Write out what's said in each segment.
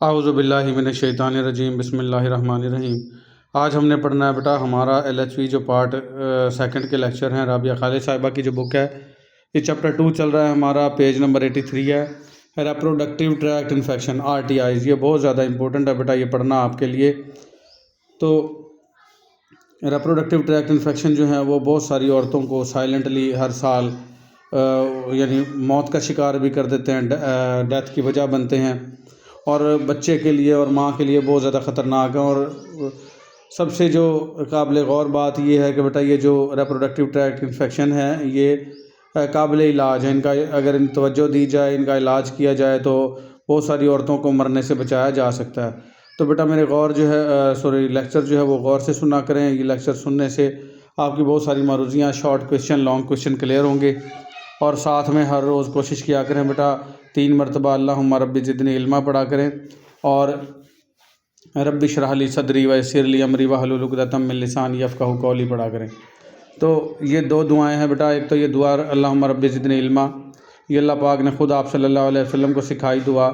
आऊज़ुबिल्लाहिमिनश्शैतानिर्रजीम बिस्मिल्लाहिर्रहमानिर्रहीम। आज हमने पढ़ना है बेटा हमारा LHV जो पार्ट सेकंड के लेक्चर हैं। राबिया खालिद साहिबा की जो बुक है, ये चैप्टर 2 चल रहा है हमारा, पेज नंबर 83 है। रिप्रोडक्टिव ट्रैक्ट इन्फेक्शन RTIs, ये बहुत ज़्यादा इंपॉर्टेंट है बेटा, ये पढ़ना आपके लिए। तो रिप्रोडक्टिव ट्रैक्ट इन्फेक्शन जो है वो बहुत सारी औरतों को साइलेंटली हर साल यानी मौत का शिकार भी कर देते हैं, डेथ की वजह बनते हैं, और बच्चे के लिए और माँ के लिए बहुत ज़्यादा ख़तरनाक है। और सबसे जो काबिल गौर बात ये है कि बेटा ये जो रिप्रोडक्टिव ट्रैक्ट इन्फेक्शन है ये काबिल इलाज है। इनका अगर इन तवज्जो दी जाए, इनका इलाज किया जाए तो बहुत सारी औरतों को मरने से बचाया जा सकता है। तो बेटा मेरे गौर जो है लेक्चर जो है वो गौर से सुना करें। ये लेक्चर सुनने से आपकी बहुत सारी मारूजियाँ, short question, long question clear होंगे। और साथ में हर रोज़ कोशिश किया करें बेटा 3 मरतबा अल्लाहुम्मा रब्बी ज़िदनी इल्मा पढ़ा करें, और रब्बी इश्रह ली सदरी व यस्सिर ली अमरी वहलुल उक़दतम मिन लिसानी यफ़क़हू क़ौली पढ़ा करें। तो ये 2 दुआएं हैं बेटा। एक तो ये दुआ अल्लाहुम्मा रब्बी ज़िदनी इल्मा, ये अल्लाह पाक ने ख़ुद आप सल्लल्लाहु अलैहि वसल्लम को सिखाई दुआ।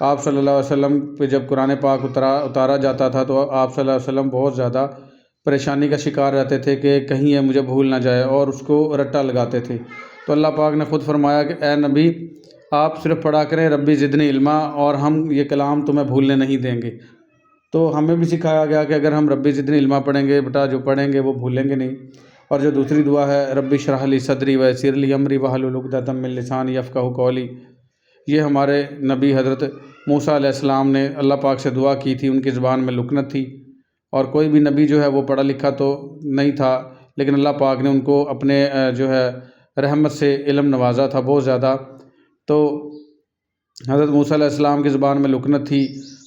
आप सल्लल्लाहु अलैहि वसल्लम पे जब कुरान पाक उतारा जाता था तो आप सल्लल्लाहु अलैहि वसल्लम बहुत ज़्यादा परेशानी का शिकार रहते थे कि कहीं ये मुझे भूल ना जाए, और उसको रट्टा लगाते थे। तो अल्लाह पाक ने ख़ुद फरमाया कि ए नबी, आप सिर्फ पढ़ा करें रब्बी ज़िदनी इल्मा, और हम ये कलाम तुम्हें भूलने नहीं देंगे। तो हमें भी सिखाया गया कि अगर हम रब्बी ज़िदनी इल्मा पढ़ेंगे बेटा, जो पढ़ेंगे वो भूलेंगे नहीं। और जो दूसरी दुआ है रब्बी इश्रह ली सदरी व यस्सिर ली अमरी वहलुल उक़दतम मिन लिसानी यफ़क़हू क़ौली, ये हमारे नबी हज़रत मूसा अलैहिस्सलाम ने अल्लाह पाक से दुआ की थी। उनकी ज़ुबान में लुकनत थी, और कोई भी नबी जो है वो पढ़ा लिखा तो नहीं था, लेकिन अल्लाह पाक ने उनको अपने जो है रहमत से इल्म नवाजा था बहुत ज़्यादा। तो हज़रत मूसा अलैहिस्सलाम की ज़ुबान में लुकनत थी,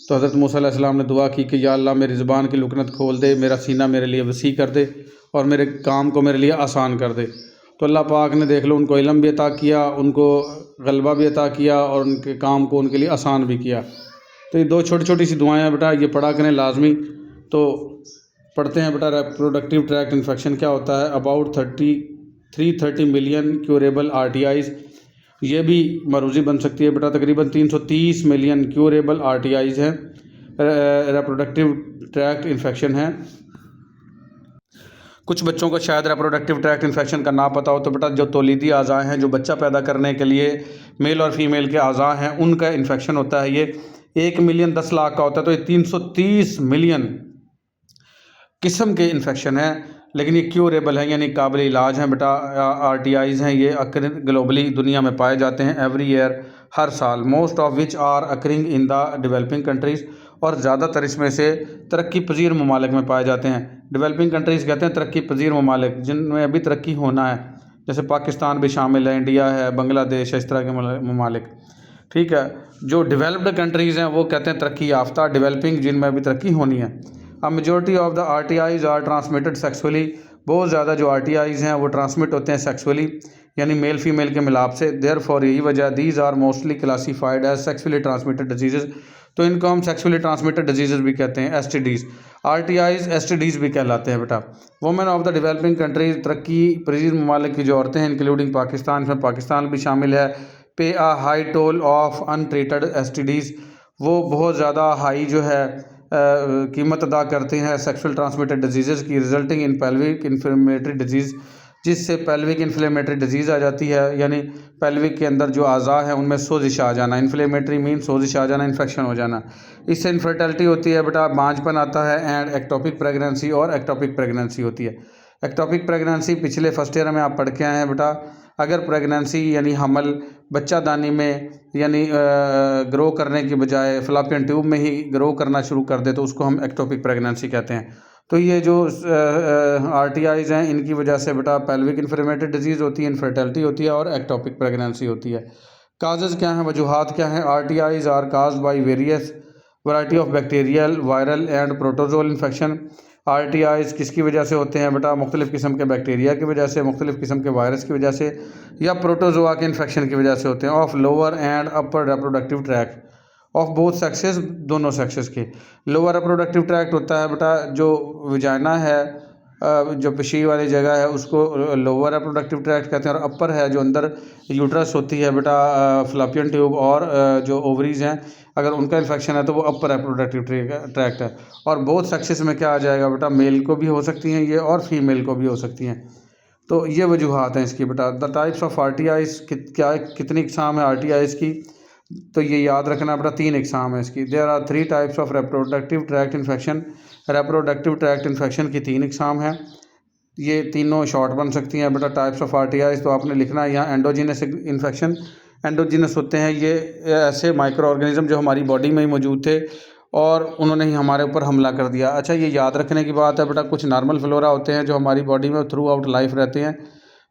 तो हज़रत मूसा अलैहिस्सलाम ने दुआ की कि या अल्लाह मेरी ज़ुबान की लुकनत खोल दे, मेरा सीना मेरे लिए वसी कर दे, और मेरे काम को मेरे लिए आसान कर दे। तो अल्लाह पाक ने देख लो उनको इल्म भी अता किया, उनको गलबा भी अता किया, और उनके काम को उनके लिए आसान भी किया। तो ये 2 छोटी छोटी सी दुआएं हैं बेटा, ये पढ़ा करें लाजमी। तो पढ़ते हैं बेटा रिप्रोडक्टिव ट्रैक्ट इन्फेक्शन क्या होता है। अबाउट 330 मिलियन क्यूरेबल RTIs, ये भी मरूज़ी बन सकती है बेटा। तकरीबन 330 मिलियन क्यूरेबल RTIs हैं, रिप्रोडक्टिव ट्रैक्ट इन्फेक्शन है। कुछ बच्चों को शायद रिप्रोडक्टिव ट्रैक्ट इन्फेक्शन का ना पता हो, तो बेटा जो तौलीदी अज़ा हैं, जो बच्चा पैदा करने के लिए मेल और फीमेल के अज़ा हैं, उनका इन्फेक्शन होता है। ये 1 मिलियन 10 लाख का होता है, तो ये 330 मिलियन किस्म के इन्फेक्शन है, लेकिन ये क्यूरेबल है यानी काबिल इलाज हैं बेटा। RTIs हैं, ये ग्लोबली दुनिया में पाए जाते हैं एवरी ईयर, हर साल। Most of which are occurring in the developing countries, और ज़्यादातर इसमें से तरक्की पजीर ममालिक में पाए जाते हैं। डेवलपिंग कंट्रीज़ कहते हैं तरक्की पजीर ममालिक, जिनमें अभी तरक्की होना है, जैसे पाकिस्तान भी शामिल है, इंडिया है, बांग्लादेश है, इस तरह के ममालिक। ठीक है, जो डेवलप्ड कंट्रीज़ हैं वो कहते हैं तरक्की याफ्ता, डेवलपिंग जिनमें अभी तरक्की होनी है। अब majority of the RTIs are transmitted sexually, बहुत ज़्यादा जो RTIs हैं वो ट्रांसमिट होते हैं सेक्सुअली, यानी मेल फीमेल के मिलाप से। देयरफॉर यही वजह these are mostly classified as sexually transmitted disease, तो इनको हम सेक्सुअली ट्रांसमिटेड डिजीज़ भी कहते हैं, STDs। RTIs STDs भी कहलाते हैं बेटा। Women of the developing countries, तरक्की पजीर ममालिक की जो औरतें हैं इंक्लूडिंग पाकिस्तान, इसमें पाकिस्तान भी शामिल है, pay a high toll of untreated STDs, वो बहुत ज़्यादा हाई जो है कीमत अदा करते हैं सेक्सुअल ट्रांसमिटेड डिजीज़ की, resulting in pelvic inflammatory disease, जिससे पेल्विक इन्फ्लेमेटरी डिजीज़ आ जाती है, यानी पेल्विक के अंदर जो अज़ा है उनमें सोजिश आ जाना। इन्फ्लेमेटरी मीन सोजिश आ जाना, इन्फेक्शन हो जाना। इससे इनफर्टिलिटी होती है बेटा, बांझपन आता है, एंड एक्टोपिक प्रेगनेंसी, और एक्टोपिक प्रेगनेंसी होती है। एक्टोपिक प्रेगनेंसी पिछले फर्स्ट ईयर में आप पढ़ के आए हैं बेटा। अगर प्रेगनेंसी यानी हमल बच्चा दानी में यानी ग्रो करने की बजाय फ्लैपियन ट्यूब में ही ग्रो करना शुरू कर दे, तो उसको हम एक्टोपिक प्रेगनेंसी कहते हैं। तो ये जो RTIs हैं इनकी वजह से बेटा पेल्विक इन्फ्लेमेटरी डिजीज़ होती है, इनफर्टिलिटी होती है, और एक्टोपिक प्रेगनेंसी होती है। काजेज़ क्या हैं, वजूहात क्या हैं। RTIs are caused by various variety of bacterial, viral and protozoal infection. RTIs किसकी वजह से होते हैं बेटा, मुख्तलिफ़ किस्म के बैक्टीरिया की वजह से, मुख्तलिफ़ किस्म के वायरस की वजह से, या प्रोटोजोआ के इन्फेक्शन की वजह से होते हैं। Of lower and upper reproductive tract of both sexes, दोनों सेक्सेस के। लोअर रिप्रोडक्टिव ट्रैक्ट होता है बेटा जो वजाइना है, जो पेशी वाली जगह है उसको लोअर रिप्रोडक्टिव ट्रैक्ट कहते हैं, और अपर है जो अंदर यूट्रस होती है बेटा, फ्लैपियन ट्यूब और जो ओवरीज हैं, अगर उनका इन्फेक्शन है तो वो अपर रिप्रोडक्टिव ट्रैक्ट है। और बोथ सेक्सेस में क्या आ जाएगा बेटा, मेल को भी हो सकती हैं ये और फीमेल को भी हो सकती हैं। तो ये वजूहात हैं इसकी बेटा। द टाइप्स ऑफ RTIs क्या कितनी इकसाम है RTIs की, तो ये याद रखना बेटा 3 इकसाम है इसकी। There are 3 types of reproductive tract infection. Reproductive tract infection की 3 इकसाम है, ये तीनों शॉर्ट बन सकती हैं बेटा। टाइप्स ऑफ RTIs तो आपने लिखना है यहाँ एंडोजीनस इन्फेक्शन। एंडोजीनस होते हैं ये ऐसे माइक्रो ऑर्गेनिज्म जो हमारी बॉडी में ही मौजूद थे और उन्होंने ही हमारे ऊपर हमला कर दिया। अच्छा, ये याद रखने की बात है बेटा, कुछ नॉर्मल फ्लोरा होते हैं जो हमारी बॉडी में थ्रू आउट लाइफ रहते हैं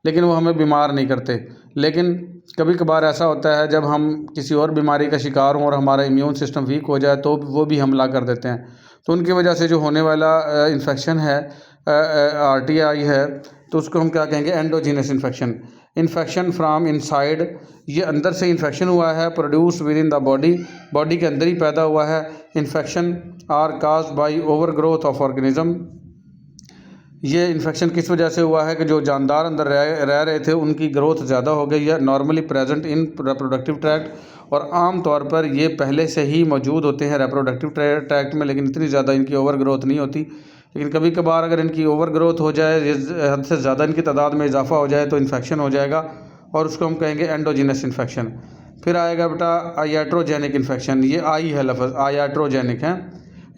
लेकिन वो हमें बीमार नहीं करते, लेकिन कभी कभार ऐसा होता है जब हम किसी और बीमारी का शिकार हों और हमारा इम्यून सिस्टम वीक हो जाए तो वो भी हमला कर देते हैं। तो उनकी वजह से जो होने वाला इन्फेक्शन है RTI है, तो उसको हम क्या कहेंगे, endogenous infection. Infection from inside, ये अंदर से इन्फेक्शन हुआ है, produce with in the body, body के अंदर ही पैदा हुआ है। Infection are caused by over growth of organism, ये इन्फेक्शन किस वजह से हुआ है कि जो जानदार अंदर रह रहे थे उनकी ग्रोथ ज़्यादा हो गई है। Normally present in reproductive tract, और आम तौर पर ये पहले से ही मौजूद होते हैं रिप्रोडक्टिव ट्रैक्ट में, लेकिन इतनी ज़्यादा इनकी ओवर ग्रोथ नहीं होती। लेकिन कभी कभार अगर इनकी ओवर ग्रोथ हो जाए, हद से ज़्यादा इनकी तादाद में इजाफा हो जाए तो इन्फेक्शन हो जाएगा और उसको हम कहेंगे एंडोजीनस इन्फेक्शन। फिर आएगा बेटा आयाट्रोजेनिक इन्फेक्शन, ये आई है लफ्ज़, आयाट्रोजेनिक है,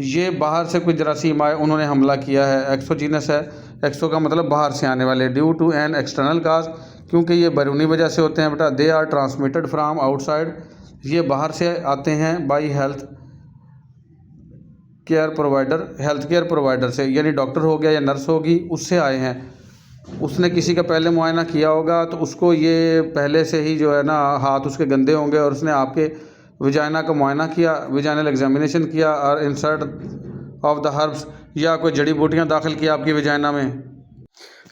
ये बाहर से कोई जरासीम आए उन्होंने हमला किया है। एक्सोजीनस है, एक्सो का मतलब बाहर से आने वाले, due to an external cause, क्योंकि ये बैरूनी वजह से होते हैं बेटा। They are transmitted from outside, ये बाहर से आते हैं by health care provider, health care provider से, यानी डॉक्टर हो गया या नर्स होगी उससे आए हैं। उसने किसी का पहले मुआयना किया होगा तो उसको ये पहले से ही जो है ना हाथ उसके गंदे होंगे और उसने आपके विजाइना का मुआयना किया, विजाइनल एग्जामिनेशन किया और इंसर्ट ऑफ द हर्ब्स, या कोई जड़ी बूटियाँ दाखिल की आपकी विजाइना में।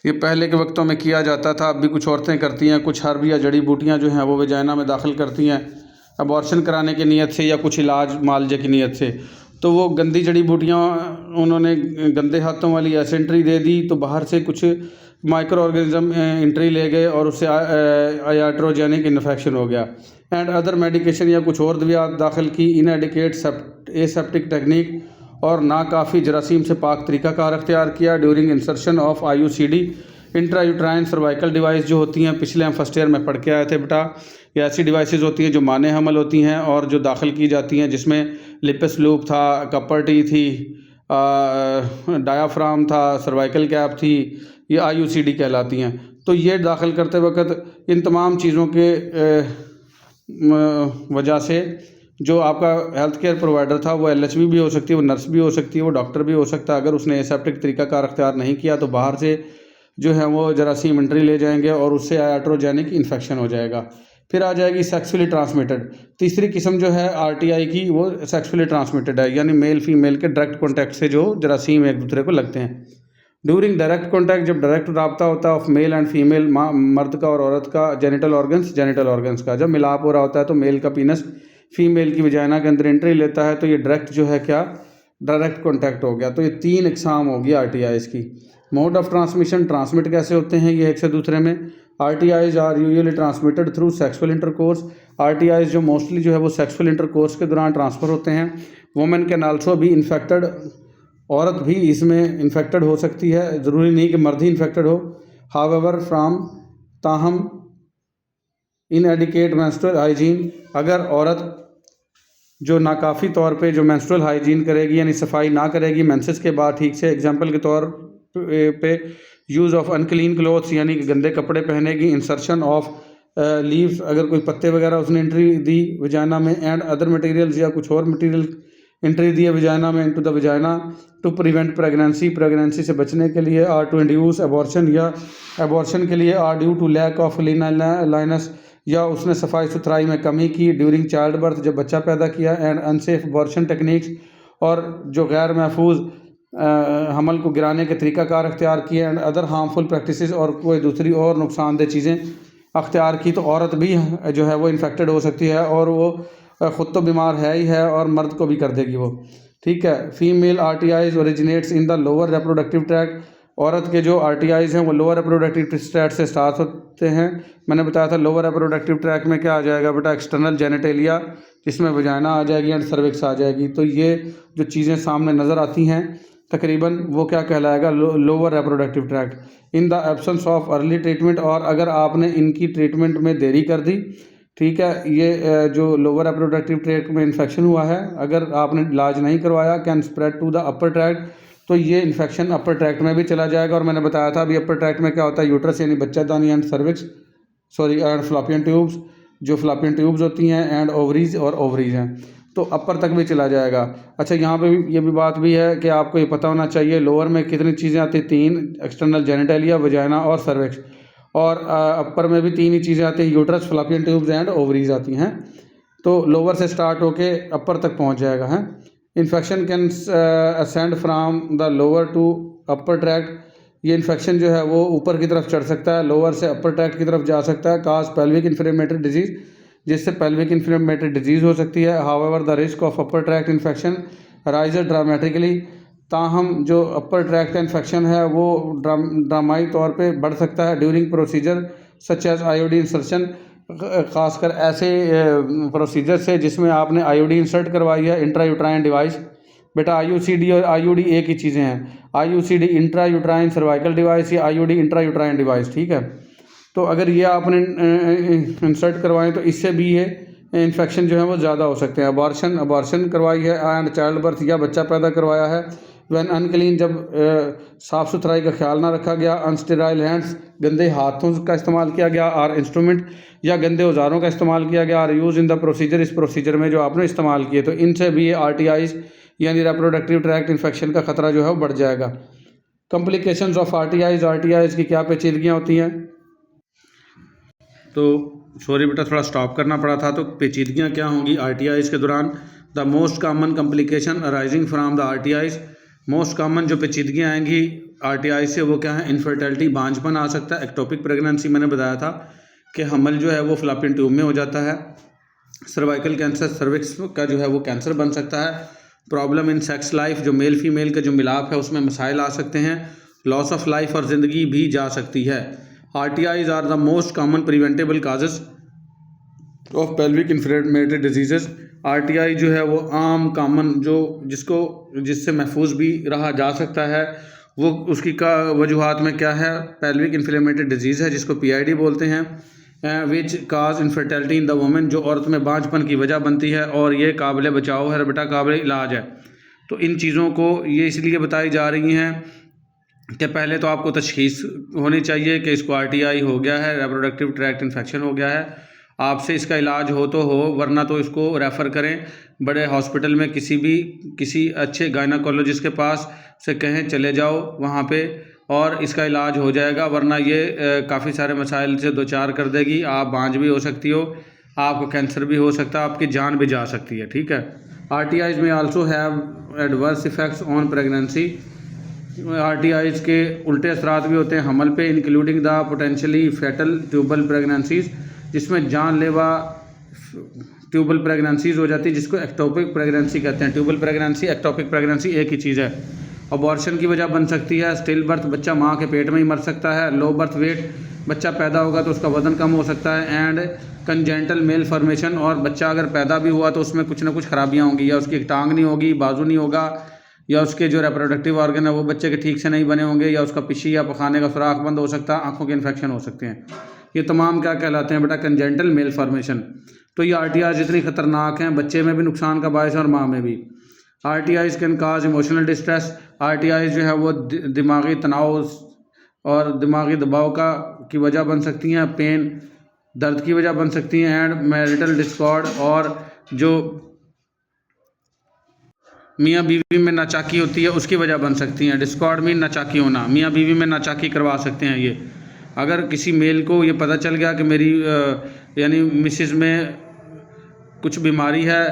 ये पहले के वक्तों में किया जाता था, अब भी कुछ औरतें करती हैं, कुछ हर्ब या जड़ी बूटियाँ जो हैं वो विजाइना में दाखिल करती हैं अबॉर्शन कराने की नीयत से या कुछ इलाज मालजे की नीयत से। तो वो गंदी जड़ी बूटियाँ उन्होंने गंदे हाथों वाली एसेंट्री दे दी, तो बाहर से कुछ माइक्रो ऑर्गेनिज्म एंट्री ले गए और उससे आयाट्रोजेनिक इन्फेक्शन हो गया। एंड अदर मेडिकेशन, या कुछ और दवाइयाँ दाखिल की, इनएडिकेट एसेप्टिक टेक्निक, और नाकाफ़ी जरासीम से पाक तरीक़ाकार अख्तियार किया during insertion of IUCD, intrauterine cervical device जो होती हैं, पिछले हम फर्स्ट ईयर में पढ़ के आए थे बेटा। ये ऐसी डिवाइसेस होती हैं जो माने हमल होती हैं और जो दाखिल की जाती हैं, जिसमें लिपस लूप था, कपरटी थी, डायाफ्राम था, सर्वाइकल कैप थी, ये IUCD कहलाती हैं। तो ये दाखिल करते वक्त इन तमाम चीज़ों के वजह से जो आपका हेल्थ केयर प्रोवाइडर था वो LHV भी हो सकती है, वो नर्स भी हो सकती है, वो डॉक्टर भी हो सकता है। अगर उसने एसेप्टिक तरीक़ाकार अख्तियार नहीं किया तो बाहर से जो है वो जरासीम एंट्री ले जाएंगे और उससे आयाट्रोजेनिक इन्फेक्शन हो जाएगा। फिर आ जाएगी सेक्सुअली ट्रांसमिटेड, तीसरी किस्म जो है RTI की वो सेक्सुअली ट्रांसमिटेड है, यानी मेल फीमेल के डायरेक्ट कॉन्टैक्ट से जो जरासीम एक दूसरे को लगते हैं। ड्यूरिंग डायरेक्ट कॉन्टैक्ट, जब डायरेक्ट रब्ता होता है ऑफ मेल एंड फीमेल, मर्द का और औरत का जेनिटल ऑर्गन्स का जब मिलाप हो रहा होता है तो मेल का पीनस फीमेल की वजाइना के अंदर एंट्री लेता है, तो ये डायरेक्ट जो है क्या, डायरेक्ट कॉन्टैक्ट हो गया। तो ये 3 इकसाम होगी RTIs की। मोड ऑफ ट्रांसमिशन, ट्रांसमिट कैसे होते हैं ये एक से दूसरे में। RTIs are usually transmitted through sexual intercourse, RTIs जो मोस्टली जो है वो सेक्सुअल इंटरकोर्स के दौरान ट्रांसफ़र होते हैं। वुमेन कैन आल्सो भी इन्फेक्टेड, औरत भी इसमें इन्फेक्टेड हो सकती है, ज़रूरी नहीं कि मर्द ही इन्फेक्टेड हो। हाउएवर फ्राम, ताहम इनएडिकेट मेंस्ट्रुअल हाइजीन, अगर औरत जो नाकाफ़ी तौर पे जो मेंस्ट्रुअल हाइजीन करेगी यानी सफाई ना करेगी मेंसेस के बाद ठीक से, एग्जांपल के तौर पे यूज़ ऑफ अनक्लीन क्लोथ्स यानी कि गंदे कपड़े पहनेगी, इंसर्शन ऑफ लीव्स, अगर कोई पत्ते वगैरह उसने एंट्री दी वजाइना में, एंड अदर मटेरियल्स या कुछ और मटेरियल एंट्री दी है वजाइना में into the vagina to prevent pregnancy से बचने के लिए, आर टू इंड्यूस एबॉर्शन, या एबॉर्शन के लिए, or due to lack of cleanliness, या उसने सफाई सुथराई में कमी की ड्यूरिंग चाइल्ड बर्थ, जब बच्चा पैदा किया, एंड अनसेफ एबॉर्शन टेक्निक्स, और जो गैर महफूज हमल को गिराने के तरीक़ाकार अख्तियार किए, एंड अदर हार्मफुल प्रैक्टिसेस, और कोई दूसरी और नुकसानदेह चीज़ें अख्तियार की, तो औरत भी जो है वो इन्फेक्टेड हो सकती है और वो ख़ुद तो बीमार है ही है और मर्द को भी कर देगी वो। ठीक है। Female RTIs originates in the lower reproductive tract, औरत के जो RTIs हैं वो लोअर रिप्रोडक्टिव ट्रैक्ट से स्टार्ट होते हैं। मैंने बताया था लोअर रिप्रोडक्टिव ट्रैक्ट में क्या आ जाएगा बेटा, एक्सटर्नल जेनिटेलिया, जिसमें वजाइना आ जाएगी एंड सर्विक्स आ जाएगी। तो ये जो चीज़ें सामने नज़र आती हैं तकरीबन वो क्या कहलाएगा, lower reproductive tract. In the absence of early treatment, और अगर आपने इनकी ट्रीटमेंट में देरी कर दी, ठीक है, ये जो लोअर रिप्रोडक्टिव ट्रैक्ट में इन्फेक्शन हुआ है, अगर आपने इलाज नहीं करवाया, can spread to the upper tract, तो ये इन्फेक्शन अपर ट्रैक्ट में भी चला जाएगा। और मैंने बताया था अभी अपर ट्रैक्ट में क्या होता है, यूट्रस यानी बच्चादानी एंड सर्विक्स, एंड फ्लॉपियन ट्यूब्स, जो फ्लॉपियन ट्यूब्स होती हैं, एंड ओवरीज और ओवरीज हैं, तो अपर तक भी चला जाएगा। अच्छा, यहाँ पे भी ये भी बात भी है कि आपको ये पता होना चाहिए लोअर में कितनी चीज़ें आती हैं, 3, एक्सटर्नल जेनिटेलिया, वजाइना और सर्विक्स, और अपर में भी 3 ही चीज़ें आती हैं, यूट्रस, फ्लॉपियन ट्यूब्स एंड ओवरीज आती हैं। तो लोअर से स्टार्ट होके अपर तक पहुँच जाएगा है। Infection can ascend from the lower to upper tract, ये इन्फेक्शन जो है वो ऊपर की तरफ चढ़ सकता है, लोअर से अपर ट्रैक्ट की तरफ जा सकता है, काज पेल्विक इन्फ्लेमेटरी डिजीज़, जिससे पेल्विक इन्फ्लेमेटरी डिजीज़ हो सकती है। However the risk of upper tract infection rises dramatically, ताहम जो अपर ट्रैक्ट का इन्फेक्शन है वो ड्रामाई तौर पे बढ़ सकता है during procedure such as IUD insertion, ख़ासकर ऐसे प्रोसीजर से जिसमें आपने आईओडी इंसर्ट करवाई है, इंट्रायूट्राइन डिवाइस। बेटा IUCD और IUD एक ही चीज़ें हैं, IUCD इंट्रायूट्राइन सर्वाइकल डिवाइस या IUD इंट्रायूट्राइन डिवाइस, ठीक है। तो अगर ये आपने इंसर्ट करवाएं तो इससे भी ये इन्फेक्शन जो है वो ज़्यादा हो सकते हैं। अबॉर्शन करवाई है एंड चाइल्ड बर्थ या बच्चा पैदा करवाया है, वैन अनक्लीन, जब साफ़ सुथराई का ख्याल ना रखा गया, अनस्टेराइल हैंड्स, गंदे हाथों का इस्तेमाल किया गया, और इंस्ट्रूमेंट या गंदे औजारों का इस्तेमाल किया गया, और यूज़ इन द प्रोसीजर, इस प्रोसीजर में जो आपने इस्तेमाल किए, तो इनसे भी ये RTIs यानी रिप्रोडक्टिव ट्रैक्ट इन्फेक्शन का ख़तरा जो है वो बढ़ जाएगा। कॉम्प्लिकेशंस ऑफ RTIs की क्या पेचीदगियाँ होती हैं, तो सॉरी बेटा थोड़ा स्टॉप करना पड़ा था। तो पेचीदगियाँ क्या होंगी RTIs के दौरान, the most common complication arising from the RTIs, most common जो पेचीदगियाँ आएंगी RTI से वो क्या है, इनफर्टिलिटी, बांझपन आ सकता है, एक्टोपिक प्रेगनेंसी, मैंने बताया था कि हमल जो है वो फ्लॉपियन ट्यूब में हो जाता है, सर्वाइकल कैंसर, सर्विक्स का जो है वो कैंसर बन सकता है, प्रॉब्लम इन सेक्स लाइफ, जो मेल फीमेल का जो मिलाप है उसमें मसाइल आ सकते हैं, लॉस ऑफ लाइफ और ज़िंदगी भी जा सकती है। RTIs are the most common preventable causes of pelvic inflammatory disease, RTI जो है वो आम कॉमन जो जिससे महफूज भी रहा जा सकता है, वो उसकी का वजूहात में क्या है, पेल्विक इन्फ्लेमेटरी डिजीज़ है जिसको PID बोलते हैं, विच काज इनफर्टिलिटी इन द वुमेन, जो औरत में बांझपन की वजह बनती है, और ये काबिल बचाव है बेटा, काबिल इलाज है। तो इन चीज़ों को ये इसलिए बताई जा रही हैं कि पहले तो आपको तशख़ीस होनी चाहिए कि इसको RTI हो गया है, रिप्रोडक्टिव ट्रैक्ट इन्फेक्शन हो गया है, आपसे इसका इलाज हो तो हो, वरना तो इसको रेफ़र करें बड़े हॉस्पिटल में, किसी अच्छे गायनाकोलॉजिस्ट के पास से कहें चले जाओ वहाँ पे, और इसका इलाज हो जाएगा, वरना ये काफ़ी सारे मसाइल से दो चार कर देगी, आप बांझ भी हो सकती हो, आपको कैंसर भी हो सकता है, आपकी जान भी जा सकती है, ठीक है। RTIs may also have adverse effects on pregnancy, RTIs के उल्टे असरात भी होते हैं हमल पे, including the potentially fetal tubal pregnancies, जिसमें जानलेवा ट्यूबल प्रेगनेंसीज हो जाती है, जिसको एक्टोपिक प्रेगनेंसी कहते हैं। ट्यूबल प्रेगनेंसी, एक्टोपिक प्रेगनेंसी एक ही चीज़ है। अबॉर्शन की वजह बन सकती है, स्टिल बर्थ, बच्चा माँ के पेट में ही मर सकता है, लो बर्थ वेट, बच्चा पैदा होगा तो उसका वज़न कम हो सकता है, एंड कंजेंटल मेल फॉर्मेशन, और बच्चा अगर पैदा भी हुआ तो उसमें कुछ ना कुछ खराबियाँ होंगी, या उसकी एक टांग नहीं होगी, बाजू नहीं होगा, या उसके जो रिप्रोडक्टिव ऑर्गन है वो बच्चे के ठीक से नहीं बने होंगे, या उसका पिशी या पखाने का सुराख बंद हो सकता है, आँखों के इन्फेक्शन हो सकते हैं। ये तमाम क्या कहलाते हैं बेटा, कंजेंटल मेल फॉर्मेशन। तो ये RTIs इतनी ख़तरनाक हैं, बच्चे में भी नुकसान का बायस है और माँ में भी। RTIs can cause emotional distress, RTIs जो है वो दिमागी तनाव और दिमागी दबाव की वजह बन सकती हैं, पेन, दर्द की वजह बन सकती हैं, एंड मैरिटल डिस्कॉर्ड, और जो मियाँ बीवी में नाचाकी होती है उसकी वजह बन सकती हैं। डिस्कॉर्ड में नाचाकी होना, मियाँ बीवी में नाचाकी करवा सकते हैं। ये अगर किसी मेल को ये पता चल गया कि मेरी यानी मिसेस में कुछ बीमारी है,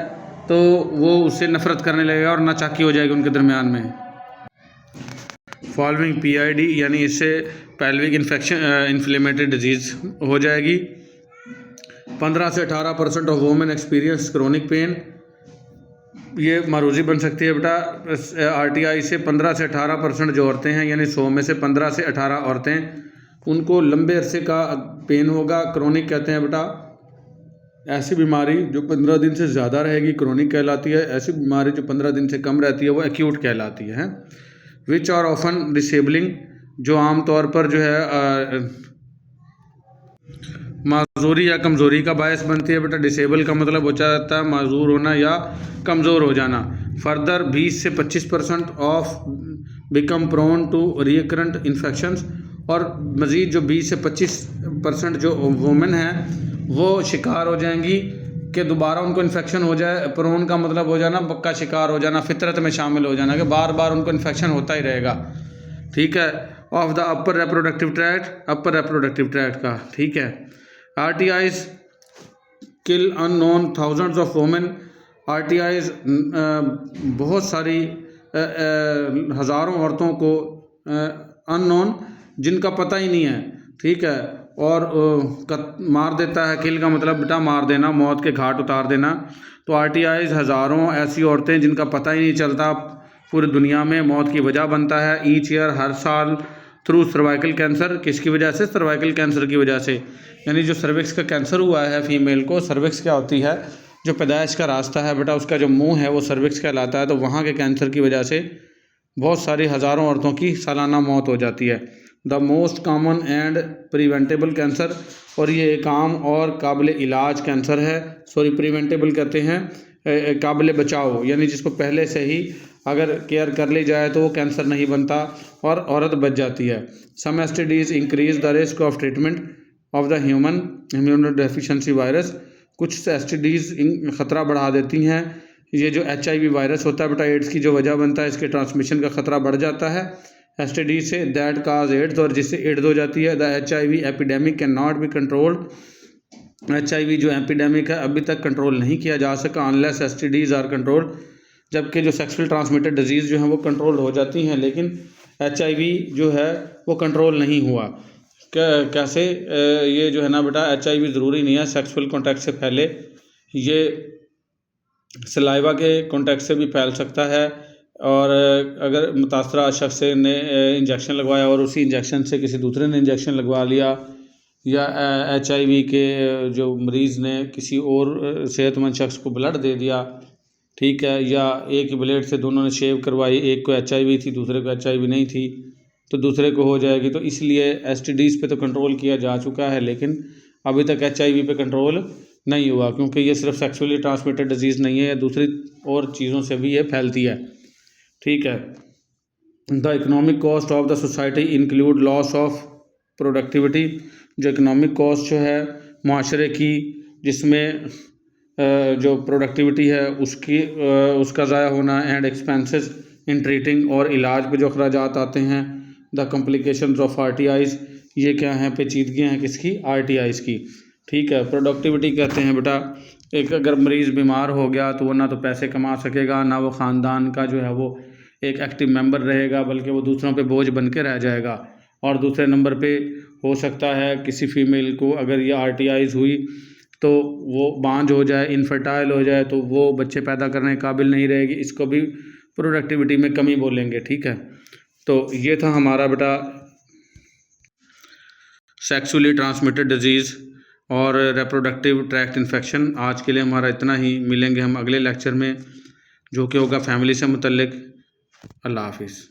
तो वो उससे नफ़रत करने लगेगा और नाचाकी हो जाएगी उनके दरमियान में। फॉलोइंग PID यानी इससे पेल्विक इन्फ्लेमेटरी डिजीज़ हो जाएगी। 15 से 18% of women experience chronic pain, ये मारूजी बन सकती है बेटा RTI से 15 से 18% जो औरतें हैं, यानी 100 में से 15 से 18 औरतें, उनको लंबे अरसे का पेन होगा। क्रोनिक कहते हैं बेटा ऐसी बीमारी जो 15 दिन से ज़्यादा रहेगी क्रोनिक कहलाती है। ऐसी बीमारी जो 15 दिन से कम रहती है वो एक्यूट कहलाती है। विच आर ऑफन डिसेबलिंग, जो आम तौर पर जो है माजूरी या कमज़ोरी का बायस बनती है बेटा। डिसेबल का मतलब हो जाता है माजूर होना या कमज़ोर हो जाना। फर्दर 20 से 25% of become prone to recurrent infections, और मज़ीद जो 20 से 25% जो वुमेन हैं वो शिकार हो जाएंगी कि दोबारा उनको इन्फेक्शन हो जाए। प्रोन का मतलब हो जाना पक्का शिकार हो जाना, फितरत में शामिल हो जाना कि बार बार उनको इन्फेक्शन होता ही रहेगा। ठीक है, ऑफ द अपर रेप्रोडक्टिव ट्रैक्ट का। ठीक है, RTIs kill unknown thousands of women. RTIs बहुत सारी हज़ारों औरतों को अननोन, जिनका पता ही नहीं है, ठीक है, और मार देता है। किल का मतलब बेटा मार देना, मौत के घाट उतार देना। तो RTIs हज़ारों ऐसी औरतें जिनका पता ही नहीं चलता पूरी दुनिया में मौत की वजह बनता है। ईच ईयर, हर साल, थ्रू सर्वाइकल कैंसर। किसकी वजह से? सर्वाइकल कैंसर की वजह से। यानी जो सर्विक्स का कैंसर हुआ है फीमेल को, सर्विक्स क्या होती है? जो पैदाइश का रास्ता है बेटा, उसका जो मुंह है वो सर्विक्स कहलाता है। तो वहाँ के कैंसर की वजह से बहुत सारी हज़ारों औरतों की सालाना मौत हो जाती है। The most common and preventable cancer, और ये एक आम और काबिल इलाज कैंसर है। प्रिवेंटेबल कहते हैं काबिल बचाव, यानी जिसको पहले से ही अगर केयर कर ली जाए तो वो कैंसर नहीं बनता और औरत बच जाती है। सम STDs increase the risk of treatment of the human immunodeficiency virus. कुछ STDs ख़तरा बढ़ा देती हैं। ये जो HIV वायरस होता है बेटा, एड्स की जो वजह बनता है, इसके ट्रांसमिशन का ख़तरा बढ़ जाता है STD से। दैट काज एड्स, और जिससे एड्स हो जाती है। The HIV epidemic can not be controlled. HIV जो एपिडेमिक है अभी तक कंट्रोल नहीं किया जा सका अनलेस STDs आर कंट्रोल्ड। जबकि जो सेक्सुअल ट्रांसमिटेड डिजीज़ जो हैं वो कंट्रोल हो जाती हैं, लेकिन HIV जो है वो कंट्रोल नहीं हुआ। कैसे? ये जो है ना बेटा, HIV ज़रूरी नहीं है सेक्सुअल कॉन्टैक्ट से फैले, ये सलाइवा के कॉन्टैक्ट से भी फैल सकता है। और अगर मुतासरा शख्स ने इंजेक्शन लगवाया और उसी इंजेक्शन से किसी दूसरे ने इंजेक्शन लगवा लिया, या HIV के जो मरीज़ ने किसी और सेहतमंद शख्स को ब्लड दे दिया, ठीक है, या एक ही ब्लेड से दोनों ने शेव करवाई, एक को HIV थी दूसरे को HIV नहीं थी, तो दूसरे को हो जाएगी। तो इसलिए STDs पे तो कंट्रोल किया जा चुका है, लेकिन अभी तक HIV पे कंट्रोल नहीं हुआ, क्योंकि ये सिर्फ सेक्सुअली ट्रांसमिटेड डिजीज़ नहीं है, दूसरी और चीज़ों से भी ये फैलती है। ठीक है, the economic cost of the society include loss of productivity. जो इकोनॉमिक कॉस्ट जो है माशरे की, जिसमें जो प्रोडक्टिविटी है उसका ज़ाया होना, एंड एक्सपेंसेस इन ट्रीटिंग, और इलाज पे जो अखराजात आते हैं। द कॉम्प्लिकेशंस ऑफ RTIs, ये क्या हैं? पेचीदगियाँ हैं किसकी? RTIs की। ठीक है, प्रोडक्टिविटी कहते हैं बेटा, एक अगर मरीज़ बीमार हो गया तो वो ना तो पैसे कमा सकेगा, ना वो ख़ानदान का जो है वो एक एक्टिव मेंबर रहेगा, बल्कि वो दूसरों पे बोझ बन के रह जाएगा। और दूसरे नंबर पे हो सकता है किसी फीमेल को अगर ये RTIs हुई तो वो बांझ हो जाए, इनफर्टाइल हो जाए, तो वो बच्चे पैदा करने के काबिल नहीं रहेगी। इसको भी प्रोडक्टिविटी में कमी बोलेंगे। ठीक है, तो ये था हमारा बेटा सेक्सुअली ट्रांसमिटेड डिजीज़ और रेप्रोडक्टिव ट्रैक्ट इन्फेक्शन। आज के लिए हमारा इतना ही, मिलेंगे हम अगले लेक्चर में जो कि होगा फैमिली से मुतल्लिक। अल्लाह हाफिज़।